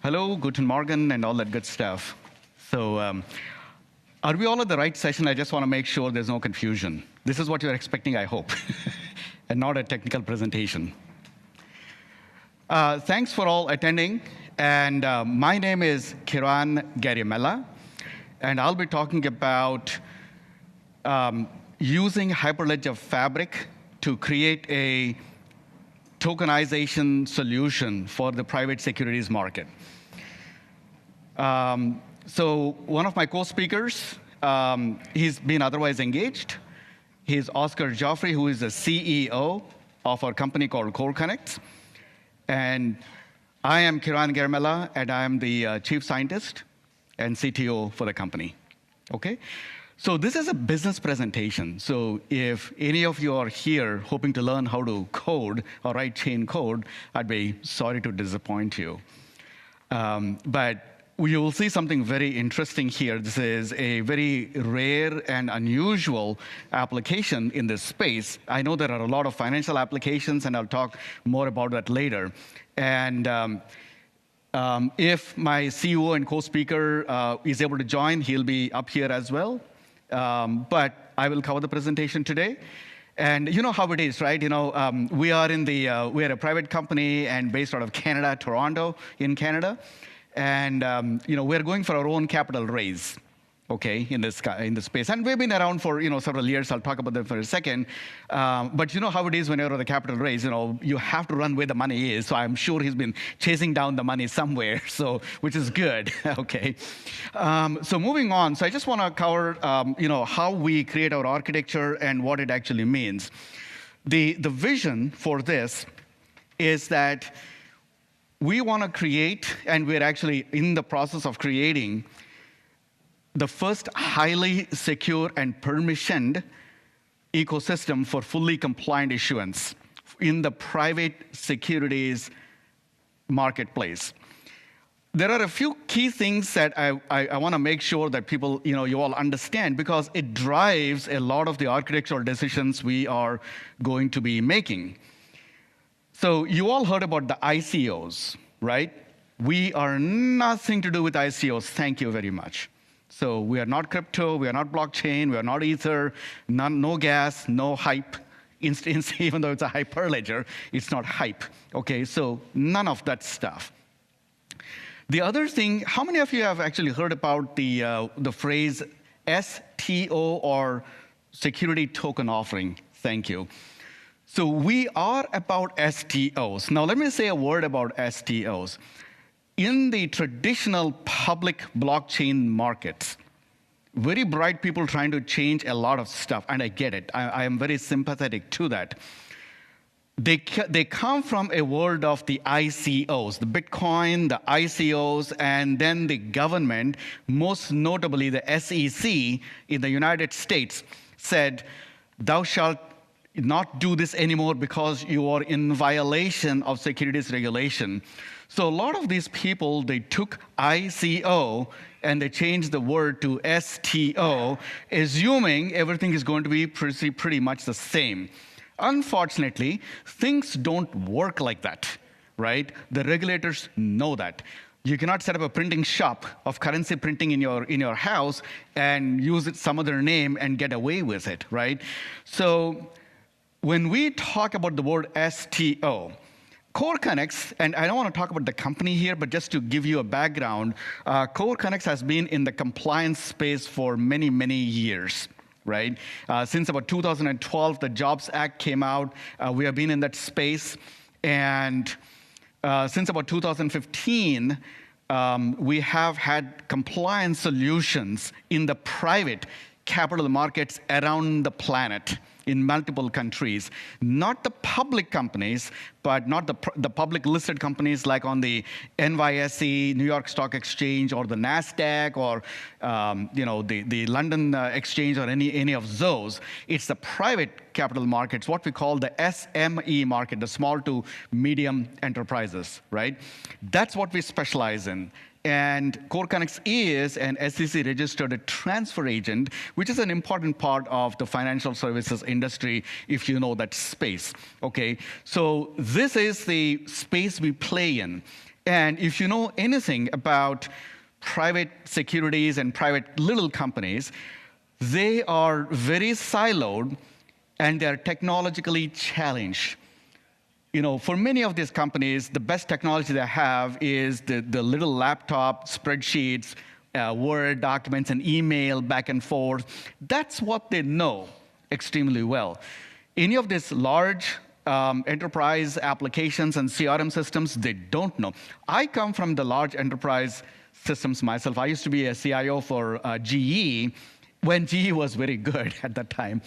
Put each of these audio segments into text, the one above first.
Hello, guten Morgen, and all that good stuff. So, are we all at the right session? I just want to make sure there's no confusion. This is what you're expecting, I hope, and not a technical presentation. Thanks for all attending. And my name is Kiran Garimella, and I'll be talking about using Hyperledger Fabric to create a tokenization solution for the private securities market. So one of my co-speakers, he's been otherwise engaged. He's Oscar Jofre, who is the CEO of our company called KoreConX. And I am Kiran Garimella, and I am the chief scientist and CTO for the company. Okay? So this is a business presentation. So if any of you are here hoping to learn how to code or write chain code, I'd be sorry to disappoint you. But you will see something very interesting here. This is a very rare and unusual application in this space. I know there are a lot of financial applications, and I'll talk more about that later. And if my CEO and co-speaker is able to join, he'll be up here as well. But I will cover the presentation today. And you know how it is, right? We are a private company and based out of Canada, Toronto, in Canada. And we're going for our own capital raise, okay, in this space. And we've been around for several years. I'll talk about that for a second. But you know how it is when you're at a capital raise. You have to run where the money is. So I'm sure he's been chasing down the money somewhere. So which is good, okay. So moving on. So I just want to cover how we create our architecture and what it actually means. The vision for this is that we want to create, and we're actually in the process of creating, the first highly secure and permissioned ecosystem for fully compliant issuance in the private securities marketplace. There are a few key things that I want to make sure that people, you all understand, because it drives a lot of the architectural decisions we are going to be making. So you all heard about the ICOs, right? We are nothing to do with ICOs, thank you very much. So we are not crypto, we are not blockchain, we are not Ether, no gas, no hype instance, even though it's a Hyperledger, it's not hype, okay? So none of that stuff. The other thing, how many of you have actually heard about the phrase STO, or security token offering? Thank you. So we are about STOs. Now let me say a word about STOs. In the traditional public blockchain markets, very bright people trying to change a lot of stuff, and I get it. I am very sympathetic to that. They come from a world of the ICOs, the Bitcoin, the ICOs, and then the government, most notably the SEC in the United States, said, thou shalt not do this anymore because you are in violation of securities regulation. So a lot of these people, they took ICO and they changed the word to STO, assuming everything is going to be pretty much the same. Unfortunately, things don't work like that, right? The regulators know that. You cannot set up a printing shop of currency printing in your house and use it some other name and get away with it, right? So when we talk about the word STO, KoreConX, and I don't want to talk about the company here, but just to give you a background, KoreConX has been in the compliance space for many, many years, right? Since about 2012, the Jobs Act came out. We have been in that space. And since about 2015, we have had compliance solutions in the private capital markets around the planet in multiple countries. Not the public companies, but not the public listed companies like on the NYSE, New York Stock Exchange, or the NASDAQ, or the London Exchange, or any of those. It's the private capital markets, what we call the SME market, the small to medium enterprises, right? That's what we specialize in. And KoreConX is an SEC-registered transfer agent, which is an important part of the financial services industry, if you know that space. Okay, so this is the space we play in. And if you know anything about private securities and private little companies, they are very siloed and they're technologically challenged. For many of these companies, the best technology they have is the little laptop, spreadsheets, Word documents, and email back and forth. That's what they know extremely well. Any of these large enterprise applications and CRM systems, they don't know. I come from the large enterprise systems myself. I used to be a CIO for GE when GE was very good at that time.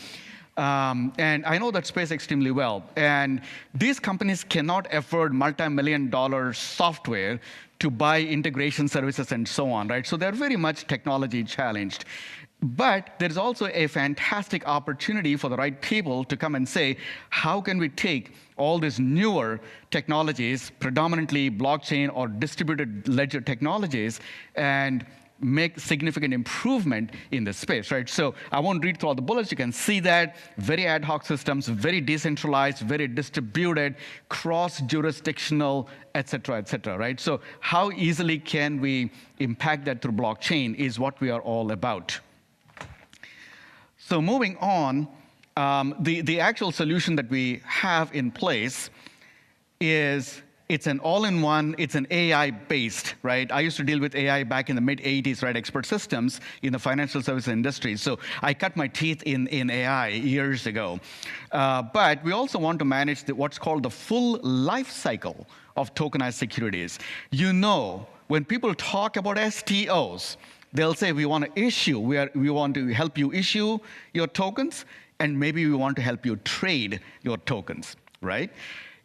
And I know that space extremely well. And these companies cannot afford multi-million-dollar software to buy integration services and so on, right? So they're very much technology challenged. But there's also a fantastic opportunity for the right people to come and say, how can we take all these newer technologies, predominantly blockchain or distributed ledger technologies, and make significant improvement in this space, right? So I won't read through all the bullets. You can see that very ad hoc systems, very decentralized, very distributed, cross-jurisdictional, et cetera, right? So how easily can we impact that through blockchain is what we are all about. So moving on, the actual solution that we have in place is it's an all-in-one, it's an AI-based, right? I used to deal with AI back in the mid-'80s, right? Expert systems in the financial services industry. So I cut my teeth in AI years ago. But we also want to manage what's called the full life cycle of tokenized securities. When people talk about STOs, they'll say, we want to issue, we want to help you issue your tokens, and maybe we want to help you trade your tokens, right?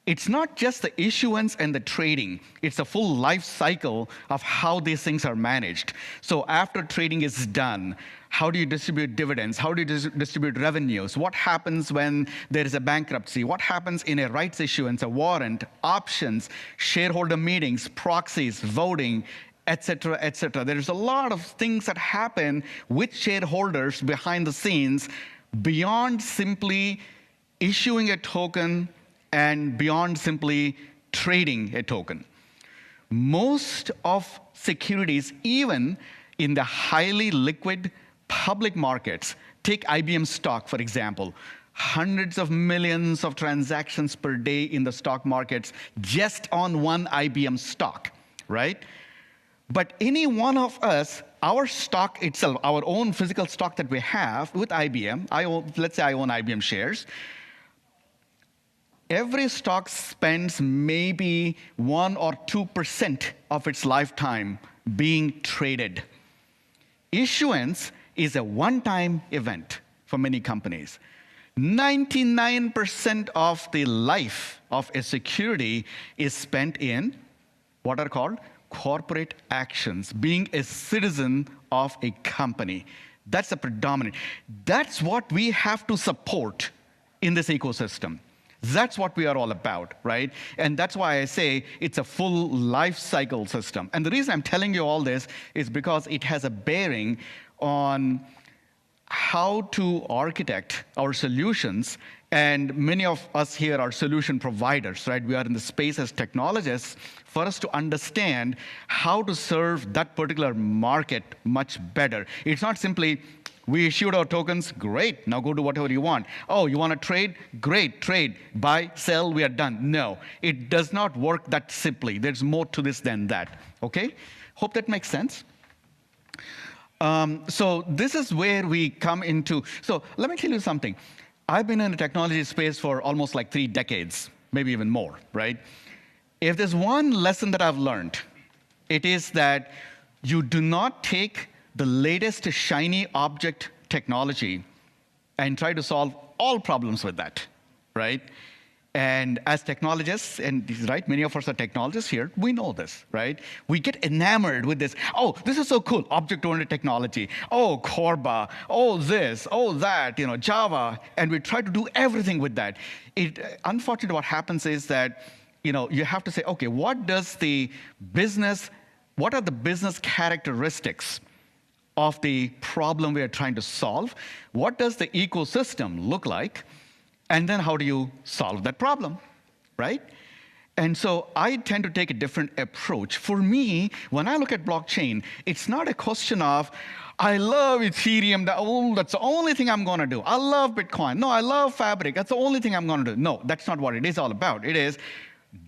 It's not just the issuance and the trading. It's a full life cycle of how these things are managed. So after trading is done, how do you distribute dividends? How do you distribute revenues? What happens when there is a bankruptcy? What happens in a rights issuance, a warrant, options, shareholder meetings, proxies, voting, et cetera, et cetera. There's a lot of things that happen with shareholders behind the scenes beyond simply issuing a token and beyond simply trading a token. Most of securities, even in the highly liquid public markets, take IBM stock, for example, hundreds of millions of transactions per day in the stock markets just on one IBM stock, right? But any one of us, our stock itself, our own physical stock that we have with IBM, let's say I own IBM shares, every stock spends maybe 1 or 2% of its lifetime being traded. Issuance is a one-time event for many companies. 99% of the life of a security is spent in what are called corporate actions, being a citizen of a company. That's the predominant. That's what we have to support in this ecosystem. That's what we are all about, right? And that's why I say it's a full life cycle system. And the reason I'm telling you all this is because it has a bearing on how to architect our solutions. And many of us here are solution providers, right? We are in the space as technologists for us to understand how to serve that particular market much better. It's not simply, we issued our tokens, great, now go do whatever you want. Oh, you want to trade? Great, trade. Buy, sell, we are done. No, it does not work that simply. There's more to this than that, okay? Hope that makes sense. So this is where we come into, so let me tell you something. I've been in the technology space for almost like 3 decades, maybe even more, right? If there's one lesson that I've learned, it is that you do not take the latest shiny object technology and try to solve all problems with that, right? And as technologists, and right, many of us are technologists here, we know this, right? We get enamored with this. Oh, this is so cool, object-oriented technology. Oh, Corba, oh this, oh that, Java, and we try to do everything with that. Unfortunately, what happens is that, you have to say, okay, what are the business characteristics of the problem we are trying to solve? What does the ecosystem look like? And then how do you solve that problem, right? And so I tend to take a different approach. For me, when I look at blockchain, it's not a question of, I love Ethereum, that's the only thing I'm going to do. I love Bitcoin. No, I love Fabric. That's the only thing I'm going to do. No, that's not what it is all about. It is,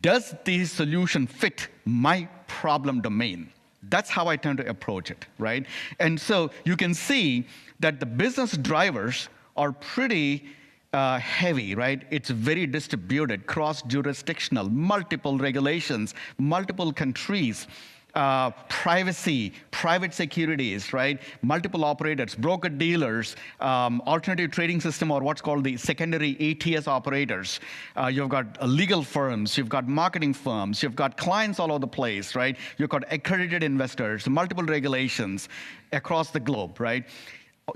does this solution fit my problem domain? That's how I tend to approach it, right? And so you can see that the business drivers are pretty heavy, right? It's very distributed, cross-jurisdictional, multiple regulations, multiple countries, privacy, private securities, right? Multiple operators, broker-dealers, alternative trading system, or what's called the secondary ATS operators. You've got legal firms, you've got marketing firms, you've got clients all over the place, right? You've got accredited investors, multiple regulations across the globe, right?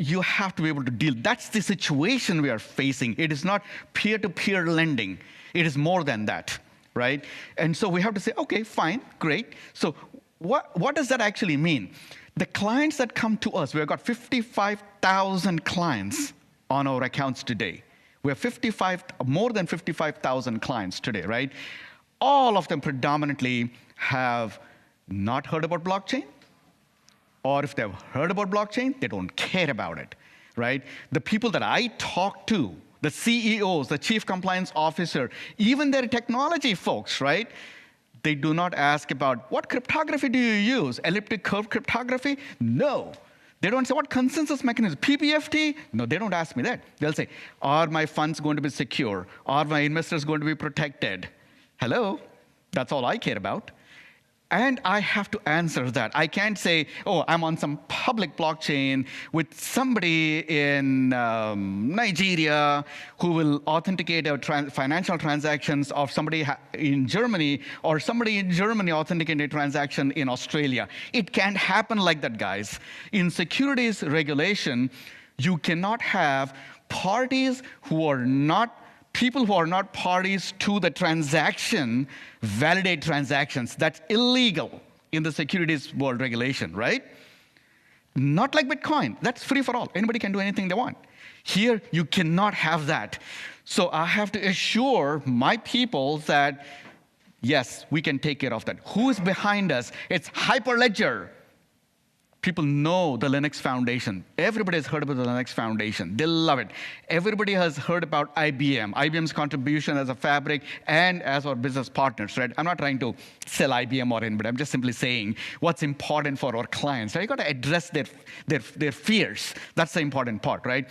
You have to be able to deal. That's the situation we are facing. It is not peer-to-peer lending. It is more than that, right? And so we have to say, okay, fine, great. So what does that actually mean? The clients that come to us, we've got 55,000 clients on our accounts today. We have more than 55,000 clients today, right? All of them predominantly have not heard about blockchain, or if they've heard about blockchain, they don't care about it, right? The people that I talk to, the CEOs, the chief compliance officer, even their technology folks, right? They do not ask about, what cryptography do you use? Elliptic curve cryptography? No. They don't say, what consensus mechanism? PPFT? No, they don't ask me that. They'll say, are my funds going to be secure? Are my investors going to be protected? Hello? That's all I care about. And I have to answer that. I can't say, oh, I'm on some public blockchain with somebody in Nigeria who will authenticate our financial transactions of somebody in Germany, or somebody in Germany authenticate a transaction in Australia. It can't happen like that, guys. In securities regulation, you cannot have people who are not parties to the transaction validate transactions. That's illegal in the securities world regulation, right? Not like Bitcoin. That's free for all. Anybody can do anything they want. Here, you cannot have that. So I have to assure my people that, yes, we can take care of that. Who is behind us? It's Hyperledger. People know the Linux Foundation. Everybody has heard about the Linux Foundation. They love it. Everybody has heard about IBM, IBM's contribution as a fabric and as our business partners, right? I'm not trying to sell IBM or anybody. I'm just simply saying what's important for our clients. Right? You got to address their fears. That's the important part, right?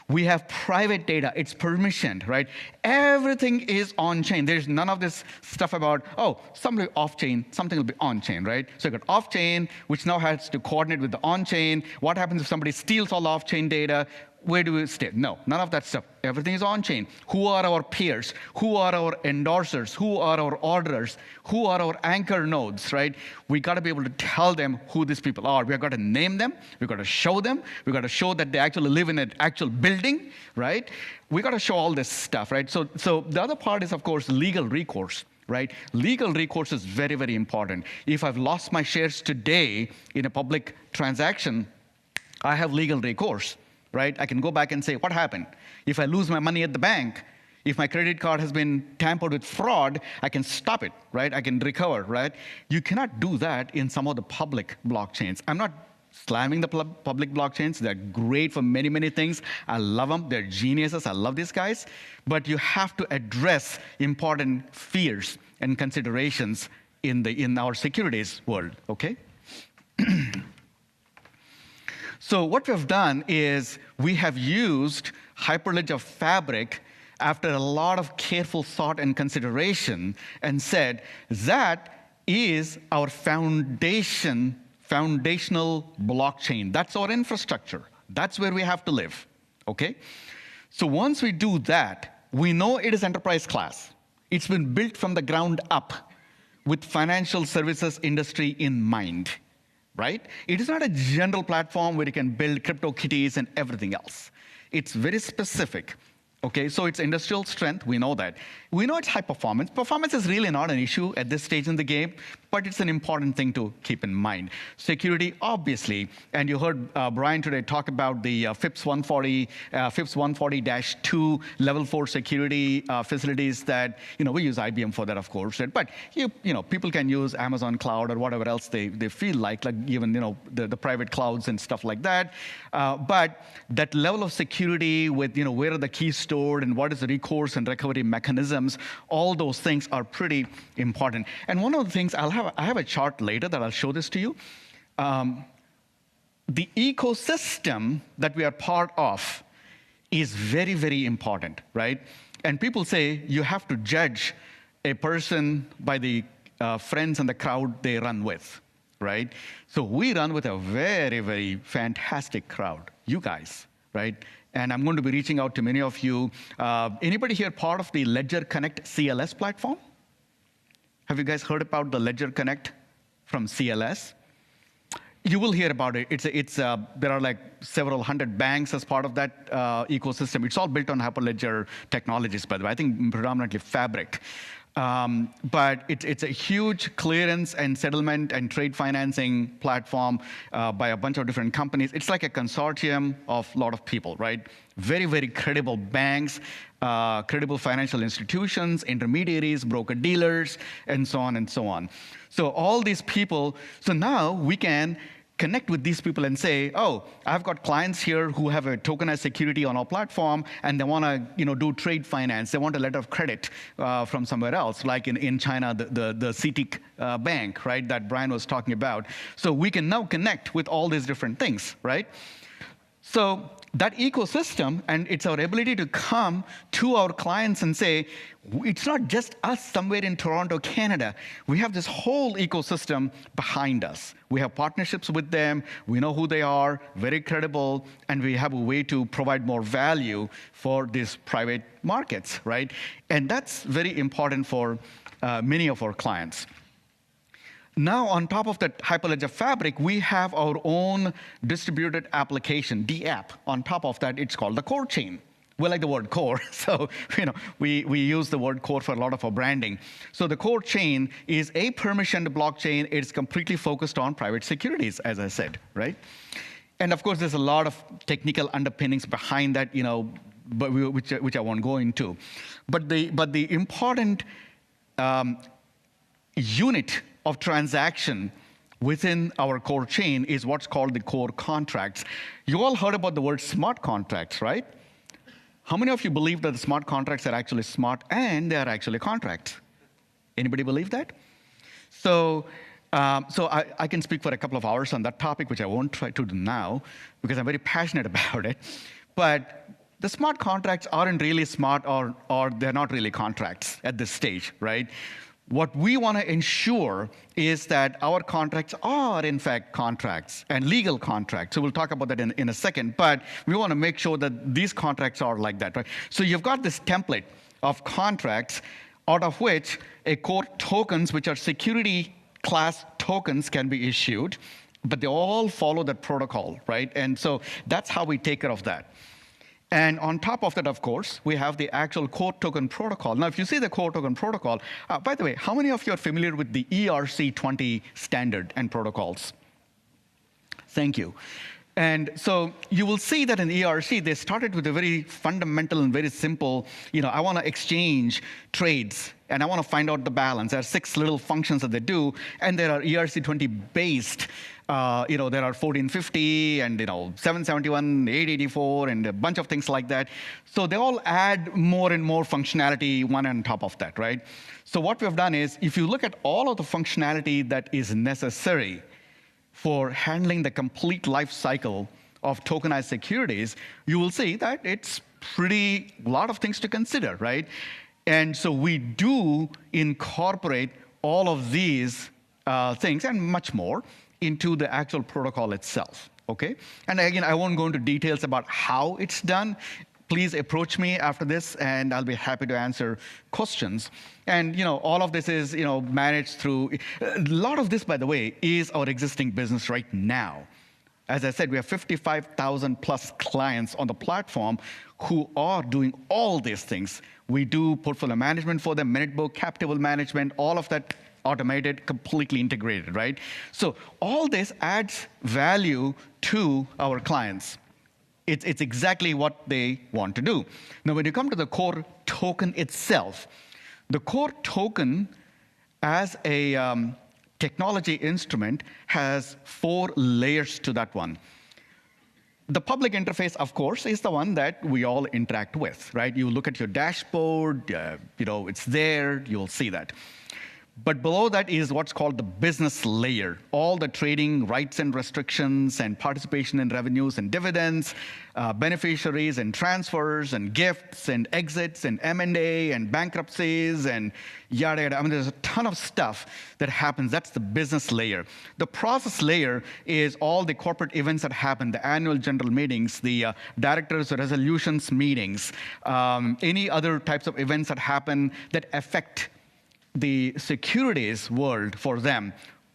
We have private data. It's permissioned, right? Everything is on-chain. There's none of this stuff about, oh, something off-chain, something will be on-chain, right? So you got off-chain, which now has to coordinate with the on-chain. What happens if somebody steals all off-chain data? Where do we stay? No, none of that stuff. Everything is on-chain. Who are our peers? Who are our endorsers? Who are our orderers? Who are our anchor nodes, right? We got to be able to tell them who these people are. We've got to name them. We've got to show them. We've got to show that they actually live in an actual building, right? We got to show all this stuff, right? So the other part is, of course, legal recourse. Right? Legal recourse is very, very important. If I've lost my shares today in a public transaction, I have legal recourse. Right? I can go back and say, what happened? If I lose my money at the bank, if my credit card has been tampered with fraud, I can stop it, right? I can recover, right? You cannot do that in some of the public blockchains. I'm not slamming the public blockchains. They're great for many, many things. I love them. They're geniuses. I love these guys. But you have to address important fears and considerations in our securities world, okay? So what we have done is we have used Hyperledger Fabric after a lot of careful thought and consideration and said that is our foundational blockchain. That's our infrastructure. That's where we have to live, okay? So once we do that, we know it is enterprise class. It's been built from the ground up with financial services industry in mind. Right? It is not a general platform where you can build crypto kitties and everything else. It's very specific, Okay, so it's industrial strength, we know that. We know it's high performance. Performance is really not an issue at this stage in the game, but it's an important thing to keep in mind. Security, obviously, and you heard Brian today talk about the FIPS 140-2 level 4 security facilities that, we use IBM for that, of course, but people can use Amazon Cloud or whatever else they feel like even, the private clouds and stuff like that. But that level of security with, where are the keys stored and what is the recourse and recovery mechanisms, all those things are pretty important. And one of the things, I have a chart later that I'll show this to you. The ecosystem that we are part of is very, very important, right? And people say you have to judge a person by the friends and the crowd they run with, right? So we run with a very, very fantastic crowd, you guys, right? And I'm going to be reaching out to many of you. Anybody here part of the Ledger Connect CLS platform? Have you guys heard about the Ledger Connect from CLS? You will hear about it. There are like several hundred banks as part of that ecosystem. It's all built on Hyperledger technologies, by the way. I think predominantly Fabric. But it's a huge clearance and settlement and trade financing platform by a bunch of different companies. It's like a consortium of a lot of people, right? Very, very credible banks, credible financial institutions, intermediaries, broker-dealers, and so on and so on. So all these people, so now we can connect with these people and say, oh, I've got clients here who have a tokenized security on our platform, and they want to do trade finance. They want a letter of credit from somewhere else, like in China, the CITIC bank, right, that Brian was talking about. So we can now connect with all these different things, right? So that ecosystem, and it's our ability to come to our clients and say, it's not just us somewhere in Toronto, Canada. We have this whole ecosystem behind us. We have partnerships with them. We know who they are, very credible, and we have a way to provide more value for these private markets, right? And that's very important for many of our clients. Now, on top of that Hyperledger Fabric, we have our own distributed application, DApp. On top of that, it's called the Core Chain. We like the word core, so we use the word core for a lot of our branding. So the Core Chain is a permissioned blockchain. It's completely focused on private securities, as I said, right? And of course, there's a lot of technical underpinnings behind that, but which I won't go into. But the important unit of transaction within our core chain is what's called the core contracts. You all heard about the word smart contracts, right? How many of you believe that the smart contracts are actually smart and they are actually contracts? Anybody believe that? So I can speak for a couple of hours on that topic, which I won't try to do now because I'm very passionate about it. But the smart contracts aren't really smart or they're not really contracts at this stage, right? What we want to ensure is that our contracts are, in fact, contracts and legal contracts. So we'll talk about that in a second. But we want to make sure that these contracts are like that, right? So you've got this template of contracts out of which a core tokens, which are security class tokens, can be issued. But they all follow that protocol, right? And so that's how we take care of that. And on top of that, of course, we have the actual core token protocol. Now, if you see the core token protocol, by the way, how many of you are familiar with the ERC20 standard and protocols? Thank you. And so you will see that in ERC, they started with a very fundamental and very simple, I want to exchange trades, and I want to find out the balance. There are 6 little functions that they do, and there are ERC20 based. There are 1450 and 771, 884, and a bunch of things like that. So they all add more and more functionality one on top of that, right? So what we've done is, if you look at all of the functionality that is necessary for handling the complete life cycle of tokenized securities, you will see that it's a lot of things to consider, right? And so we do incorporate all of these things and much more into the actual protocol itself, okay? And again, I won't go into details about how it's done. Please approach me after this, and I'll be happy to answer questions. And all of this is managed through. A lot of this, by the way, is our existing business right now. As I said, we have 55,000 plus clients on the platform who are doing all these things. We do portfolio management for them, minute book, cap table management, all of that automated, completely integrated, right? So all this adds value to our clients. It's exactly what they want to do. Now, when you come to the core token itself, the core token as a technology instrument has 4 layers to that one. The public interface, of course, is the one that we all interact with, right? You look at your dashboard, it's there, you'll see that. But below that is what's called the business layer. All the trading rights and restrictions and participation in revenues and dividends, beneficiaries and transfers and gifts and exits and M&A and bankruptcies and yada, yada. I mean, there's a ton of stuff that happens. That's the business layer. The process layer is all the corporate events that happen, the annual general meetings, the directors' resolutions meetings, any other types of events that happen that affect the securities world for them.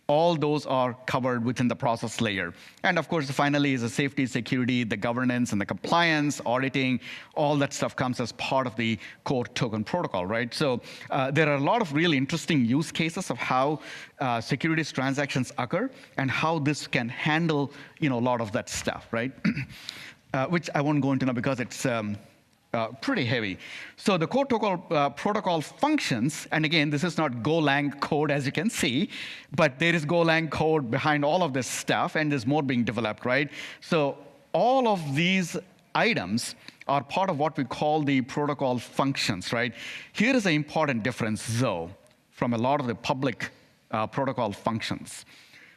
All those are covered within the process layer. And of course, finally is the safety, security, the governance, and the compliance, auditing, all that stuff comes as part of the core token protocol, right? So there are a lot of really interesting use cases of how securities transactions occur and how this can handle a lot of that stuff, right? Which I won't go into now because it's pretty heavy. So the core token protocol functions, and again, this is not Golang code as you can see, but there is Golang code behind all of this stuff, and there's more being developed, right? So all of these items are part of what we call the protocol functions, right? Here is an important difference, though, from a lot of the public protocol functions.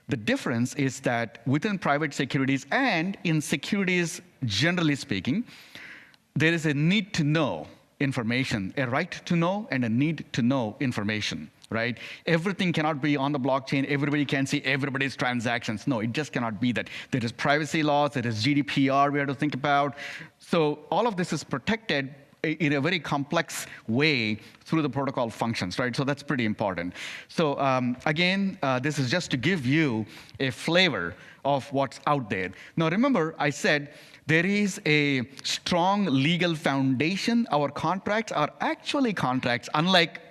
The difference is that within private securities and in securities, generally speaking, there is a need to know information, a right to know and a need to know information, right? Everything cannot be on the blockchain. Everybody can see everybody's transactions. No, it just cannot be that. There is privacy laws, there is GDPR we have to think about. So all of this is protected in a very complex way through the protocol functions, right? So that's pretty important. So again, this is just to give you a flavor of what's out there. Now remember, I said there is a strong legal foundation. Our contracts are actually contracts, unlike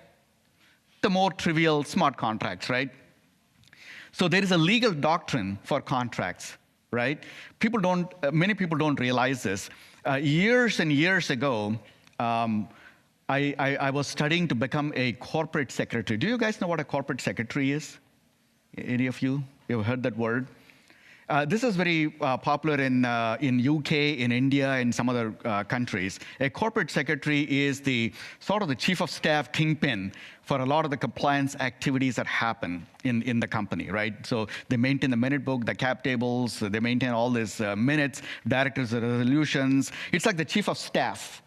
the more trivial smart contracts, right? So there is a legal doctrine for contracts, right? Many people don't realize this. Years and years ago, I was studying to become a corporate secretary. Do you guys know what a corporate secretary is? Any of you? You ever heard that word? This is very popular in UK, in India, and some other countries. A corporate secretary is the sort of the chief of staff kingpin for a lot of the compliance activities that happen in the company, right? So they maintain the minute book, the cap tables, they maintain all these minutes, directors' resolutions. It's like the chief of staff.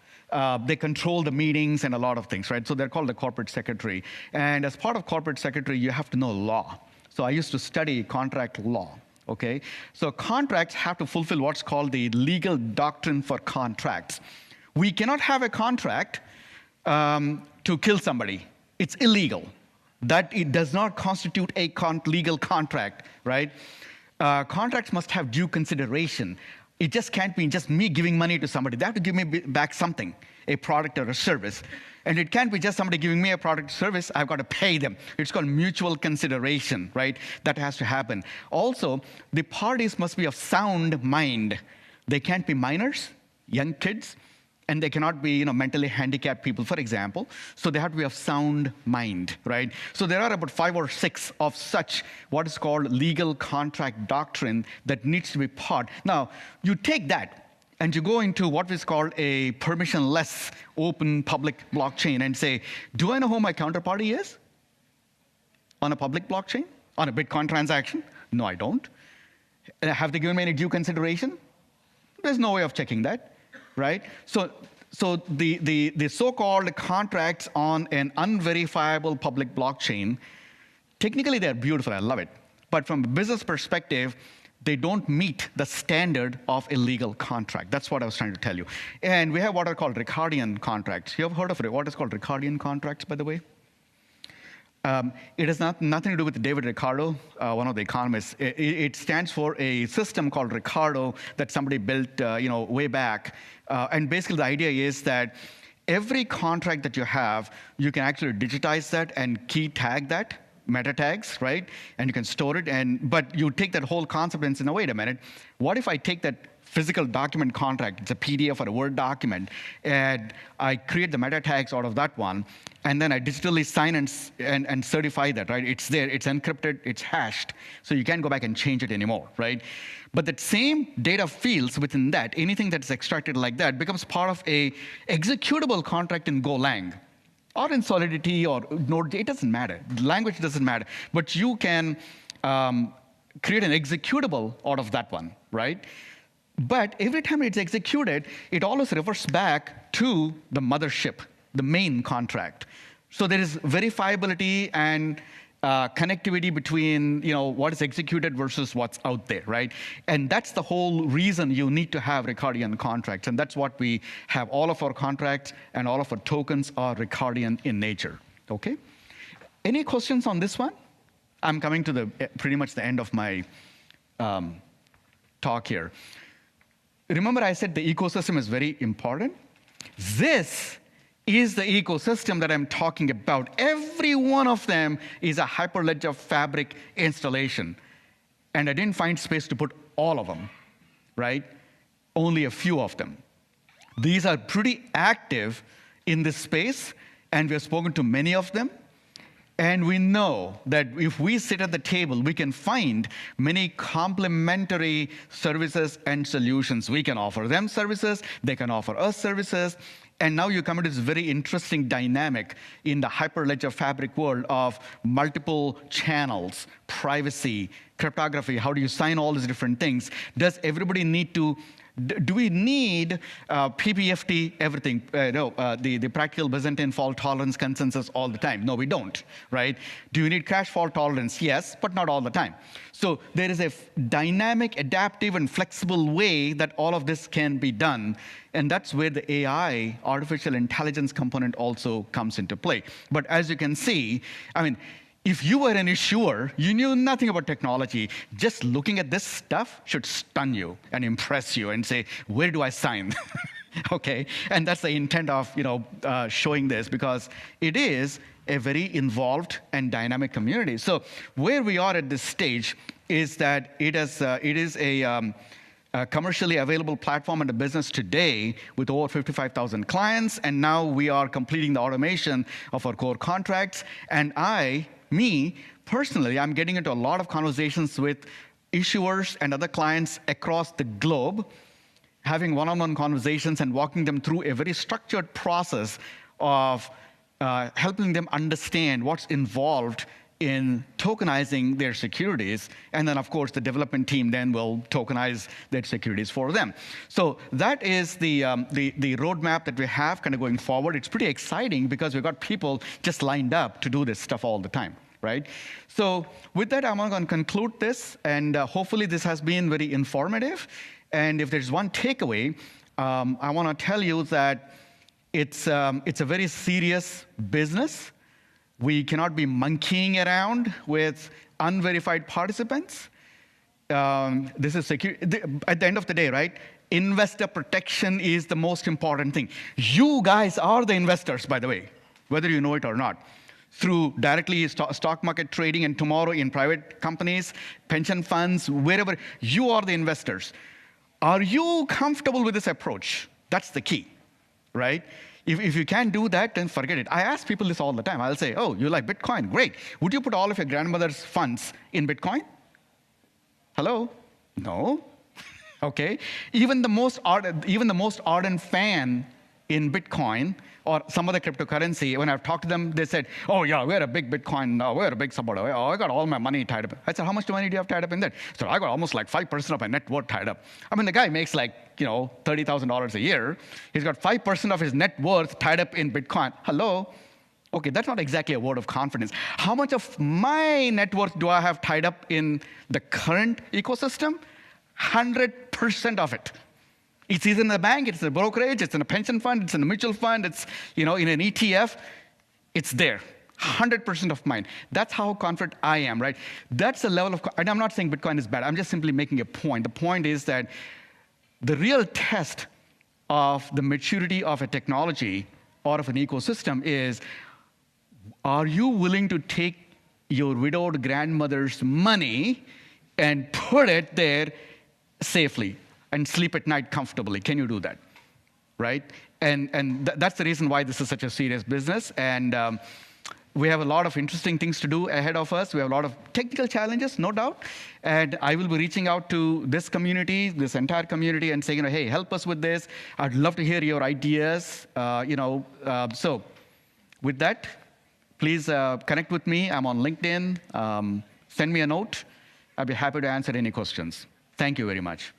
They control the meetings and a lot of things, right? So they're called the corporate secretary. And as part of corporate secretary, you have to know law. So I used to study contract law. Okay, so contracts have to fulfill what's called the legal doctrine for contracts. We cannot have a contract to kill somebody. It's illegal. That it does not constitute a legal contract, right? Contracts must have due consideration. It just can't be just me giving money to somebody. They have to give me back something, a product or a service. And it can't be just somebody giving me a product or service. I've got to pay them. It's called mutual consideration, right? That has to happen. Also, the parties must be of sound mind. They can't be minors, young kids, and they cannot be mentally handicapped people, for example. So they have to be of sound mind, right? So there are about 5 or 6 of such what is called legal contract doctrine that needs to be part. Now, you take that, and you go into what is called a permissionless open public blockchain and say, do I know who my counterparty is on a public blockchain, on a Bitcoin transaction? No, I don't. Have they given me any due consideration? There's no way of checking that, right? So the so-called contracts on an unverifiable public blockchain, technically they're beautiful, I love it. But from a business perspective, they don't meet the standard of a legal contract. That's what I was trying to tell you. And we have what are called Ricardian contracts. You have heard of it? What is called Ricardian contracts, by the way? It has nothing to do with David Ricardo, one of the economists. It stands for a system called Ricardo that somebody built way back. And basically the idea is that every contract that you have, you can actually digitize that and key tag that, meta tags, right? And you can store it. But you take that whole concept and say, now, wait a minute. What if I take that physical document contract, it's a PDF or a Word document, and I create the meta tags out of that one, and then I digitally sign and certify that, right? It's there, it's encrypted, it's hashed, so you can't go back and change it anymore, right? But that same data fields within that, anything that's extracted like that, becomes part of a executable contract in Golang, or in Solidity, or Node. It doesn't matter. Language doesn't matter. But you can create an executable out of that one, right? But every time it's executed, it always reverts back to the mothership, the main contract. So there is verifiability and connectivity between what is executed versus what's out there, right? And that's the whole reason you need to have Ricardian contracts. And that's what we have. All of our contracts and all of our tokens are Ricardian in nature, okay? Any questions on this one? I'm coming to the pretty much the end of my talk here. Remember I said the ecosystem is very important? This is the ecosystem that I'm talking about. Every one of them is a Hyperledger Fabric installation. And I didn't find space to put all of them, right? Only a few of them. These are pretty active in this space, and we have spoken to many of them. And we know that if we sit at the table, we can find many complementary services and solutions. We can offer them services, they can offer us services. And now you come into this very interesting dynamic in the Hyperledger Fabric world of multiple channels, privacy, cryptography. How do you sign all these different things? Does everybody need to do we need PPFT, everything, the practical Byzantine fault tolerance consensus all the time? No, we don't, right? Do you need crash fault tolerance? Yes, but not all the time. So there is a dynamic, adaptive, and flexible way that all of this can be done. And that's where the AI, artificial intelligence component also comes into play. But as you can see, I mean, if you were an issuer, you knew nothing about technology, just looking at this stuff should stun you and impress you and say, where do I sign? Okay, and that's the intent of showing this, because it is a very involved and dynamic community. So where we are at this stage is that it is a commercially available platform in the business today with over 55,000 clients, and now we are completing the automation of our core contracts. And me, personally, I'm getting into a lot of conversations with issuers and other clients across the globe, having one-on-one conversations and walking them through a very structured process of helping them understand what's involved in tokenizing their securities. And then, of course, the development team then will tokenize their securities for them. So that is the roadmap that we have kind of going forward. It's pretty exciting because we've got people just lined up to do this stuff all the time, right? So with that, I'm going to conclude this. And hopefully, this has been very informative. And if there's one takeaway, I want to tell you that it's a very serious business. We cannot be monkeying around with unverified participants. This is secure. At the end of the day, right? Investor protection is the most important thing. You guys are the investors, by the way, whether you know it or not. Through directly stock market trading and tomorrow in private companies, pension funds, wherever, you are the investors. Are you comfortable with this approach? That's the key, right? If you can't do that, then forget it. I ask people this all the time. I'll say, oh, you like Bitcoin? Great. Would you put all of your grandmother's funds in Bitcoin? Hello? No. Okay. Even the most ardent fan in Bitcoin or some other cryptocurrency, when I've talked to them, they said, oh, yeah, we're a big Bitcoin, we're a big supporter. Oh, I got all my money tied up. I said, how much money do you have tied up in that? So I got almost like 5% of my net worth tied up. I mean, the guy makes like, $30,000 a year. He's got 5% of his net worth tied up in Bitcoin. Hello? Okay, that's not exactly a word of confidence. How much of my net worth do I have tied up in the current ecosystem? 100% of it. It's either in the bank, it's in a brokerage, it's in a pension fund, it's in a mutual fund, it's in an ETF. It's there. 100% of mine. That's how confident I am, right? That's the level of, and I'm not saying Bitcoin is bad. I'm just simply making a point. The point is that the real test of the maturity of a technology or of an ecosystem is, are you willing to take your widowed grandmother's money and put it there safely and sleep at night comfortably? Can you do that, right? And that's the reason why this is such a serious business. And we have a lot of interesting things to do ahead of us. We have a lot of technical challenges, no doubt. And I will be reaching out to this community, this entire community, and saying, hey, help us with this. I'd love to hear your ideas. So with that, please connect with me. I'm on LinkedIn. Send me a note. I'd be happy to answer any questions. Thank you very much.